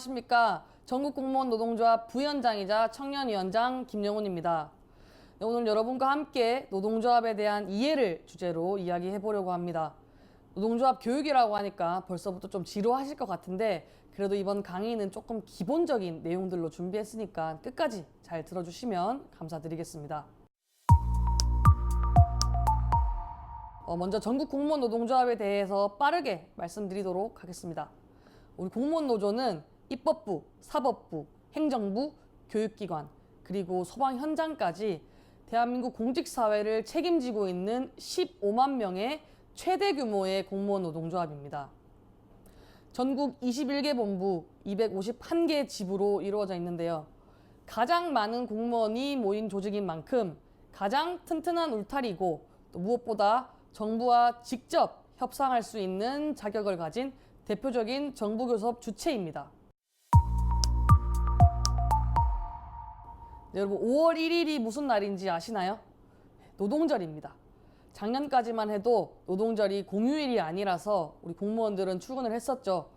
안녕하십니까. 전국공무원 노동조합 부위원장이자 청년위원장 김영훈입니다. 네, 오늘 여러분과 함께 노동조합에 대한 이해를 주제로 이야기해 보려고 합니다. 노동조합 교육이라고 하니까 벌써부터 좀 지루하실 것 같은데 그래도 이번 강의는 조금 기본적인 내용들로 준비했으니까 끝까지 잘 들어주시면 감사드리겠습니다. 먼저 전국공무원 노동조합에 대해서 빠르게 말씀드리도록 하겠습니다. 우리 공무원 노조는 입법부, 사법부, 행정부, 교육기관, 그리고 소방 현장까지 대한민국 공직사회를 책임지고 있는 15만 명의 최대 규모의 공무원 노동조합입니다. 전국 21개 본부, 251개 지부로 이루어져 있는데요. 가장 많은 공무원이 모인 조직인 만큼 가장 튼튼한 울타리고 또 무엇보다 정부와 직접 협상할 수 있는 자격을 가진 대표적인 정부교섭 주체입니다. 네, 여러분 5월 1일이 무슨 날인지 아시나요? 노동절입니다. 작년까지만 해도 노동절이 공휴일이 아니라서 우리 공무원들은 출근을 했었죠.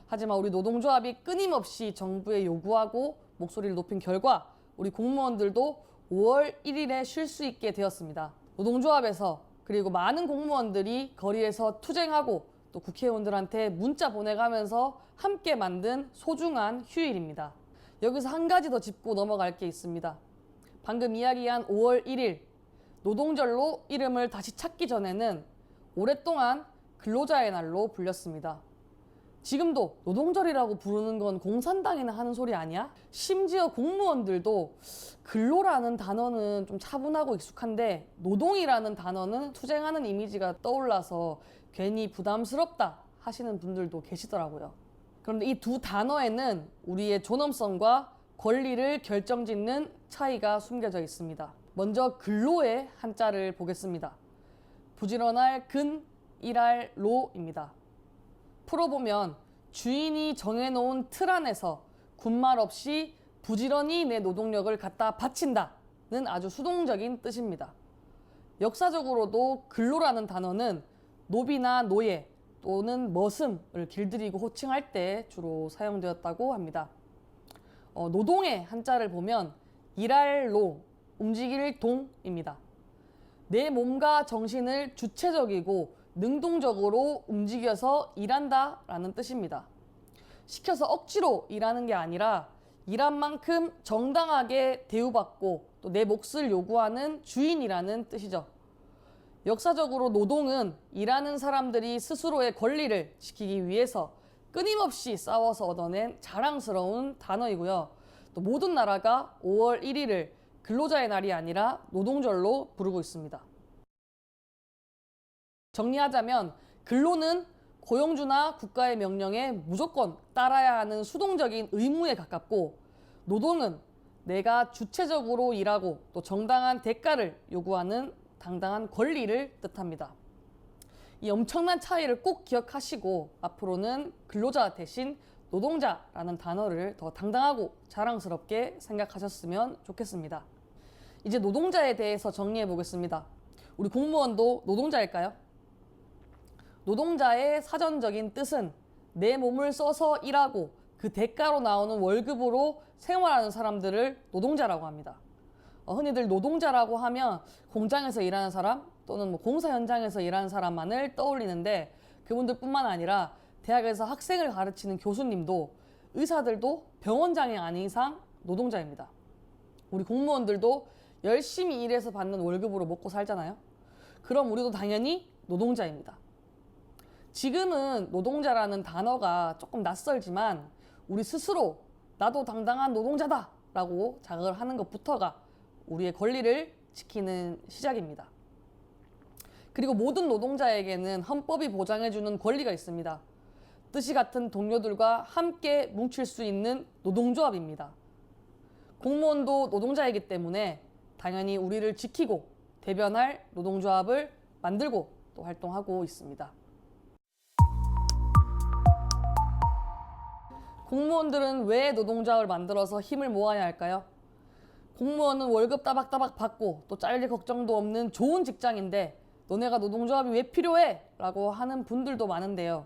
하지만 우리 노동조합이 끊임없이 정부에 요구하고 목소리를 높인 결과 우리 공무원들도 5월 1일에 쉴 수 있게 되었습니다. 노동조합에서 그리고 많은 공무원들이 거리에서 투쟁하고 또 국회의원들한테 문자 보내가면서 함께 만든 소중한 휴일입니다. 여기서 한 가지 더 짚고 넘어갈 게 있습니다. 방금 이야기한 5월 1일 노동절로 이름을 다시 찾기 전에는 오랫동안 근로자의 날로 불렸습니다. 지금도 노동절이라고 부르는 건 공산당이나 하는 소리 아니야? 심지어 공무원들도 근로라는 단어는 좀 차분하고 익숙한데 노동이라는 단어는 투쟁하는 이미지가 떠올라서 괜히 부담스럽다 하시는 분들도 계시더라고요. 그런데 이 두 단어에는 우리의 존엄성과 권리를 결정짓는 차이가 숨겨져 있습니다. 먼저 근로의 한자를 보겠습니다. 부지런할 근, 일할 로입니다. 풀어보면 주인이 정해놓은 틀 안에서 군말 없이 부지런히 내 노동력을 갖다 바친다는 아주 수동적인 뜻입니다. 역사적으로도 근로라는 단어는 노비나 노예 또는 머슴을 길들이고 호칭할 때 주로 사용되었다고 합니다. 노동의 한자를 보면 일할 로, 움직일 동입니다. 내 몸과 정신을 주체적이고 능동적으로 움직여서 일한다 라는 뜻입니다. 시켜서 억지로 일하는 게 아니라 일한 만큼 정당하게 대우받고 또 내 몫을 요구하는 주인이라는 뜻이죠. 역사적으로 노동은 일하는 사람들이 스스로의 권리를 지키기 위해서 끊임없이 싸워서 얻어낸 자랑스러운 단어이고요. 또 모든 나라가 5월 1일을 근로자의 날이 아니라 노동절로 부르고 있습니다. 정리하자면 근로는 고용주나 국가의 명령에 무조건 따라야 하는 수동적인 의무에 가깝고 노동은 내가 주체적으로 일하고 또 정당한 대가를 요구하는 당당한 권리를 뜻합니다. 이 엄청난 차이를 꼭 기억하시고 앞으로는 근로자 대신 노동자라는 단어를 더 당당하고 자랑스럽게 생각하셨으면 좋겠습니다. 이제 노동자에 대해서 정리해 보겠습니다. 우리 공무원도 노동자일까요? 노동자의 사전적인 뜻은 내 몸을 써서 일하고 그 대가로 나오는 월급으로 생활하는 사람들을 노동자라고 합니다. 흔히들 노동자라고 하면 공장에서 일하는 사람 또는 공사 현장에서 일하는 사람만을 떠올리는데 그분들뿐만 아니라 대학에서 학생을 가르치는 교수님도 의사들도 병원장이 아닌 이상 노동자입니다. 우리 공무원들도 열심히 일해서 받는 월급으로 먹고 살잖아요. 그럼 우리도 당연히 노동자입니다. 지금은 노동자라는 단어가 조금 낯설지만 우리 스스로 나도 당당한 노동자다 라고 자각을 하는 것부터가 우리의 권리를 지키는 시작입니다. 그리고 모든 노동자에게는 헌법이 보장해주는 권리가 있습니다. 뜻이 같은 동료들과 함께 뭉칠 수 있는 노동조합입니다. 공무원도 노동자이기 때문에 당연히 우리를 지키고 대변할 노동조합을 만들고 또 활동하고 있습니다. 공무원들은 왜 노동조합을 만들어서 힘을 모아야 할까요? 공무원은 월급 따박따박 받고 또 잘릴 걱정도 없는 좋은 직장인데 너네가 노동조합이 왜 필요해? 라고 하는 분들도 많은데요.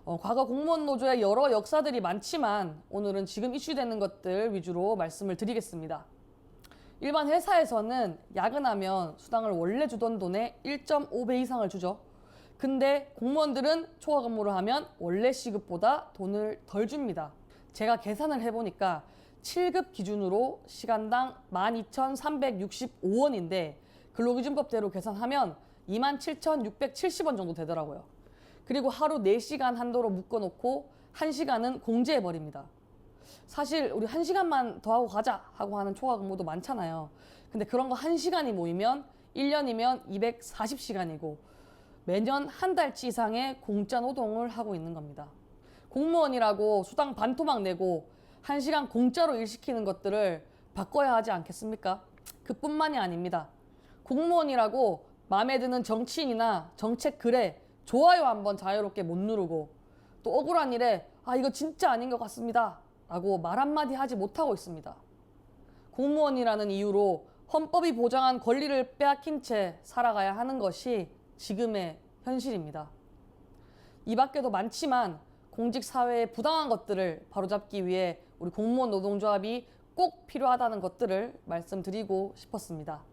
과거 공무원 노조의 여러 역사들이 많지만 오늘은 지금 이슈되는 것들 위주로 말씀을 드리겠습니다. 일반 회사에서는 야근하면 수당을 원래 주던 돈의 1.5배 이상을 주죠. 근데 공무원들은 초과 근무를 하면 원래 시급보다 돈을 덜 줍니다. 제가 계산을 해보니까 7급 기준으로 시간당 12,365원인데 근로기준법대로 계산하면 27,670원 정도 되더라고요. 그리고 하루 4시간 한도로 묶어놓고 1시간은 공제해버립니다. 사실 우리 1시간만 더 하고 가자 하고 하는 초과 근무도 많잖아요. 근데 그런 거 1시간이 모이면 1년이면 240시간이고 매년 한 달치 이상의 공짜 노동을 하고 있는 겁니다. 공무원이라고 수당 반토막 내고 1시간 공짜로 일 시키는 것들을 바꿔야 하지 않겠습니까? 그뿐만이 아닙니다. 공무원이라고 마음에 드는 정치인이나 정책 글에 좋아요 한번 자유롭게 못 누르고 또 억울한 일에 이거 진짜 아닌 것 같습니다 라고 말 한마디 하지 못하고 있습니다. 공무원이라는 이유로 헌법이 보장한 권리를 빼앗긴 채 살아가야 하는 것이 지금의 현실입니다. 이 밖에도 많지만 공직사회의 부당한 것들을 바로잡기 위해 우리 공무원 노동조합이 꼭 필요하다는 것들을 말씀드리고 싶었습니다.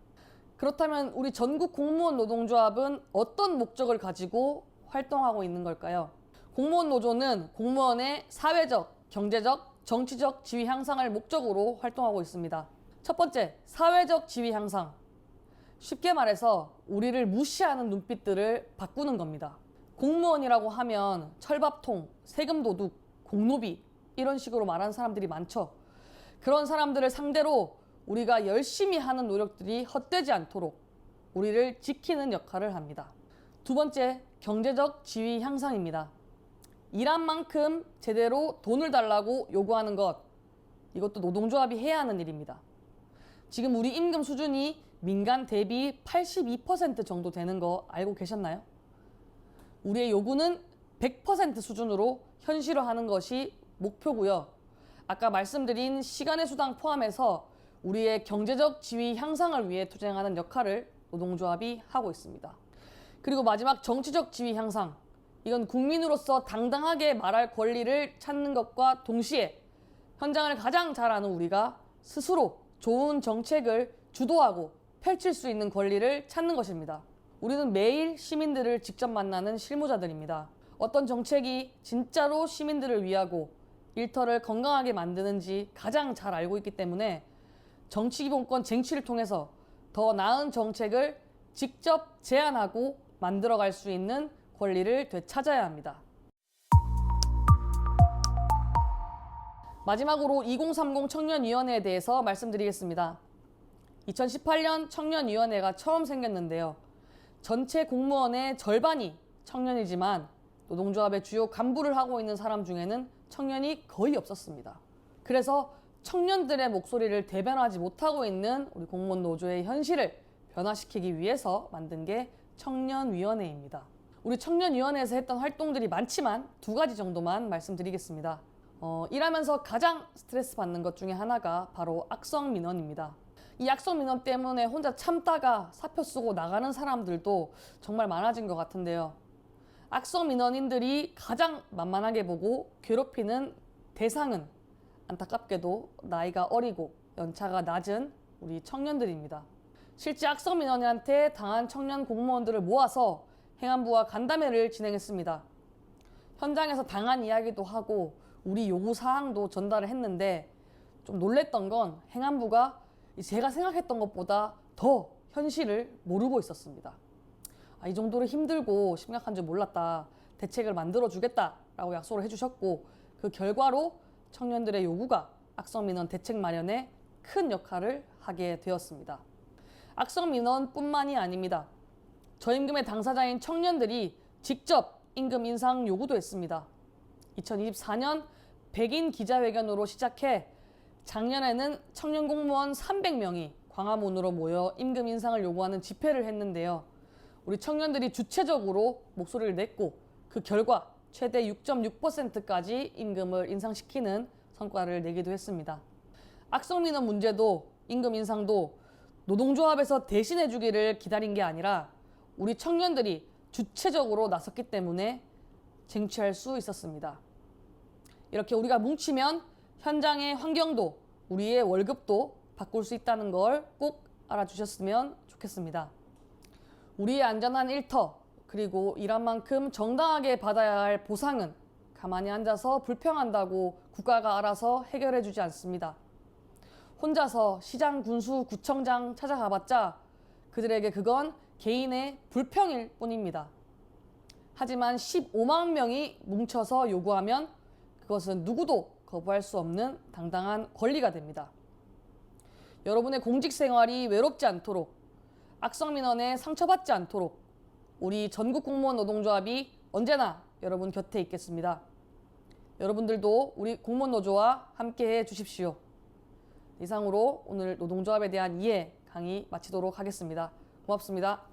그렇다면 우리 전국 공무원 노동조합은 어떤 목적을 가지고 활동하고 있는 걸까요? 공무원 노조는 공무원의 사회적, 경제적, 정치적 지위 향상을 목적으로 활동하고 있습니다. 첫 번째, 사회적 지위 향상. 쉽게 말해서 우리를 무시하는 눈빛들을 바꾸는 겁니다. 공무원이라고 하면 철밥통, 세금 도둑, 공노비 이런 식으로 말하는 사람들이 많죠. 그런 사람들을 상대로 우리가 열심히 하는 노력들이 헛되지 않도록 우리를 지키는 역할을 합니다. 두 번째, 경제적 지위 향상입니다. 일한 만큼 제대로 돈을 달라고 요구하는 것, 이것도 노동조합이 해야 하는 일입니다. 지금 우리 임금 수준이 민간 대비 82% 정도 되는 거 알고 계셨나요? 우리의 요구는 100% 수준으로 현실화하는 것이 목표고요. 아까 말씀드린 시간의 수당 포함해서 우리의 경제적 지위 향상을 위해 투쟁하는 역할을 노동조합이 하고 있습니다. 그리고 마지막 정치적 지위 향상. 이건 국민으로서 당당하게 말할 권리를 찾는 것과 동시에 현장을 가장 잘 아는 우리가 스스로 좋은 정책을 주도하고 펼칠 수 있는 권리를 찾는 것입니다. 우리는 매일 시민들을 직접 만나는 실무자들입니다. 어떤 정책이 진짜로 시민들을 위하고 일터를 건강하게 만드는지 가장 잘 알고 있기 때문에 정치기본권 쟁취를 통해서 더 나은 정책을 직접 제안하고 만들어갈 수 있는 권리를 되찾아야 합니다. 마지막으로 2030 청년위원회에 대해서 말씀드리겠습니다. 2018년 청년위원회가 처음 생겼는데요. 전체 공무원의 절반이 청년이지만 노동조합의 주요 간부를 하고 있는 사람 중에는 청년이 거의 없었습니다. 그래서 청년들의 목소리를 대변하지 못하고 있는 우리 공무원 노조의 현실을 변화시키기 위해서 만든 게 청년위원회입니다. 우리 청년위원회에서 했던 활동들이 많지만 2가지 정도만 말씀드리겠습니다. 일하면서 가장 스트레스 받는 것 중에 하나가 바로 악성 민원입니다. 이 악성 민원 때문에 혼자 참다가 사표 쓰고 나가는 사람들도 정말 많아진 것 같은데요. 악성 민원인들이 가장 만만하게 보고 괴롭히는 대상은 안타깝게도 나이가 어리고 연차가 낮은 우리 청년들입니다. 실제 악성 민원인한테 당한 청년 공무원들을 모아서 행안부와 간담회를 진행했습니다. 현장에서 당한 이야기도 하고 우리 요구사항도 전달을 했는데 좀 놀랬던 건 행안부가 제가 생각했던 것보다 더 현실을 모르고 있었습니다. 이 정도로 힘들고 심각한 줄 몰랐다. 대책을 만들어주겠다라고 약속을 해주셨고 그 결과로 청년들의 요구가 악성민원 대책 마련에 큰 역할을 하게 되었습니다. 악성민원뿐만이 아닙니다. 저임금의 당사자인 청년들이 직접 임금 인상 요구도 했습니다. 2024년 백인 기자회견으로 시작해 작년에는 청년 공무원 300명이 광화문으로 모여 임금 인상을 요구하는 집회를 했는데요. 우리 청년들이 주체적으로 목소리를 냈고 그 결과 최대 6.6%까지 임금을 인상시키는 성과를 내기도 했습니다. 악성민원 문제도 임금 인상도 노동조합에서 대신해주기를 기다린 게 아니라 우리 청년들이 주체적으로 나섰기 때문에 쟁취할 수 있었습니다. 이렇게 우리가 뭉치면 현장의 환경도 우리의 월급도 바꿀 수 있다는 걸 꼭 알아주셨으면 좋겠습니다. 우리의 안전한 일터 그리고 일한 만큼 정당하게 받아야 할 보상은 가만히 앉아서 불평한다고 국가가 알아서 해결해 주지 않습니다. 혼자서 시장, 군수, 구청장 찾아가봤자 그들에게 그건 개인의 불평일 뿐입니다. 하지만 15만 명이 뭉쳐서 요구하면 그것은 누구도 거부할 수 없는 당당한 권리가 됩니다. 여러분의 공직 생활이 외롭지 않도록, 악성민원에 상처받지 않도록 우리 전국 공무원 노동조합이 언제나 여러분 곁에 있겠습니다. 여러분들도 우리 공무원 노조와 함께해 주십시오. 이상으로 오늘 노동조합에 대한 이해 강의 마치도록 하겠습니다. 고맙습니다.